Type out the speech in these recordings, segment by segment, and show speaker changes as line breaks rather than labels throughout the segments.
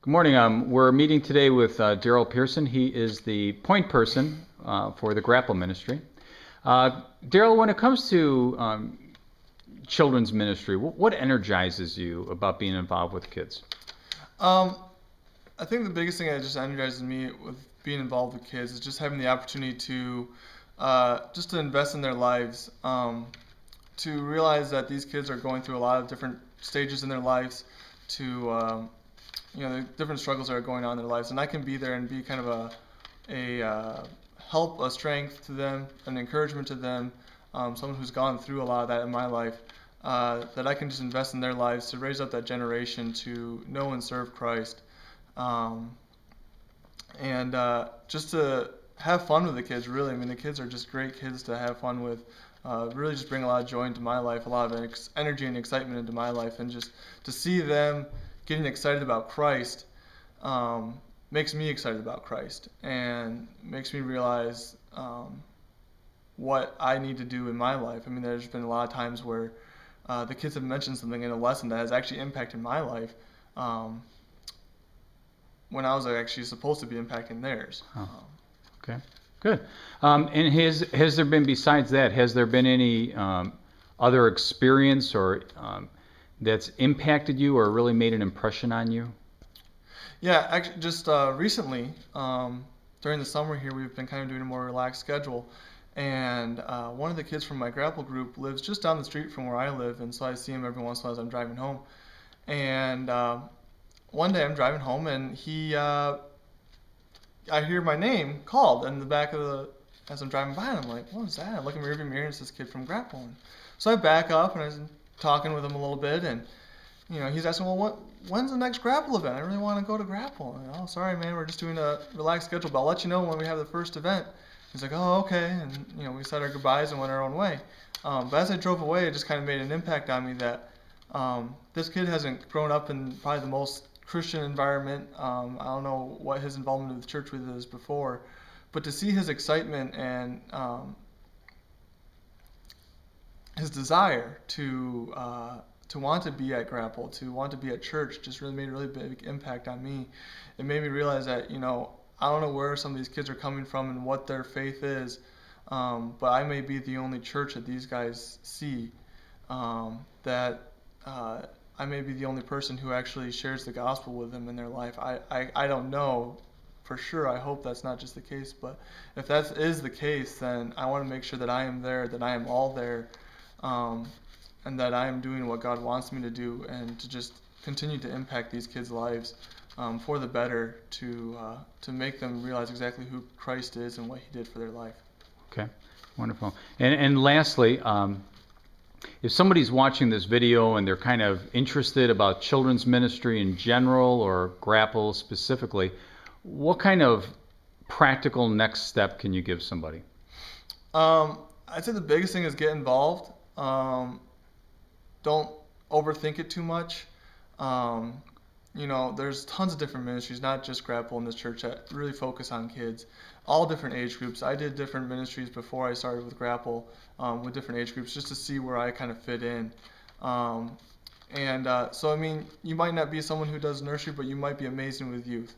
Good morning. We're meeting today with Darryl Pearson. He is the point person for the Grapple Ministry. Darryl, when it comes to children's ministry, what energizes you about being involved with kids?
I think the biggest thing that just energizes me with being involved with kids is just having the opportunity to just to invest in their lives, to realize that these kids are going through a lot of different stages in their lives, to the different struggles that are going on in their lives, and I can be there and be kind of a help, a strength to them, an encouragement to them, someone who's gone through a lot of that in my life, that I can just invest in their lives to raise up that generation to know and serve Christ, and just to have fun with the kids. Really, I mean, the kids are just great kids to have fun with. Really just bring a lot of joy into my life, a lot of energy and excitement into my life, and just to see them getting excited about Christ makes me excited about Christ and makes me realize what I need to do in my life. I mean, there's been a lot of times where the kids have mentioned something in a lesson that has actually impacted my life when I was actually supposed to be impacting theirs.
Oh, okay, good. And has there been, besides that, has there been any other experience or that's impacted you or really made an impression on you?
Yeah, actually, just recently, during the summer here, we've been kind of doing a more relaxed schedule. And one of the kids from my grapple group lives just down the street from where I live, and so I see him every once in a while as I'm driving home. And one day I'm driving home, and I hear my name called in the back of as I'm driving by, and I'm like, what was that? I look in my rearview mirror, and it's this kid from grapple. And so I back up, and I was talking with him a little bit, and he's asking, well, when's the next grapple event? I really want to go to grapple. And, oh, sorry, man, we're just doing a relaxed schedule, but I'll let you know when we have the first event. He's like, oh, okay, and we said our goodbyes and went our own way. But as I drove away, it just kind of made an impact on me that this kid hasn't grown up in probably the most Christian environment. I don't know what his involvement with the church with is before, but to see his excitement and his desire to want to be at grapple, to want to be at church, just really made a really big impact on me. It made me realize that I don't know where some of these kids are coming from and what their faith is, but I may be the only church that these guys see, that I may be the only person who actually shares the gospel with them in their life. I don't know for sure. I hope that's not just the case, but if that is the case, then I want to make sure that I am there, that I am all there, and that I am doing what God wants me to do, and to just continue to impact these kids' lives for the better, to make them realize exactly who Christ is and what He did for their life.
Okay, wonderful. And lastly, if somebody's watching this video and they're kind of interested about children's ministry in general or grapple specifically, what kind of practical next step can you give somebody?
I'd say the biggest thing is get involved. Don't overthink it too much. There's tons of different ministries, not just Grapple in this church, that really focus on kids, all different age groups. I did different ministries before I started with Grapple, with different age groups, just to see where I kind of fit in. So, I mean, you might not be someone who does nursery, but you might be amazing with youth.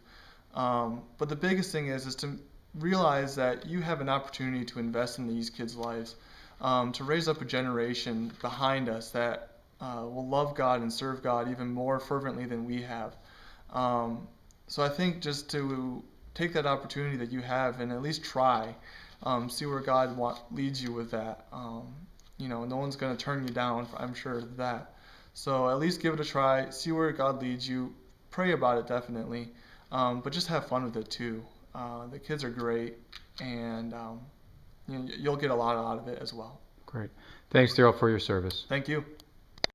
But the biggest thing is to realize that you have an opportunity to invest in these kids' lives, to raise up a generation behind us that will love God and serve God even more fervently than we have. So I think just to take that opportunity that you have and at least try, see where God leads you with that. No one's going to turn you down, I'm sure of that. So at least give it a try, see where God leads you, pray about it definitely, but just have fun with it too. The kids are great, and you'll get a lot out of it as well.
Great. Thanks, Darryl, for your service.
Thank you.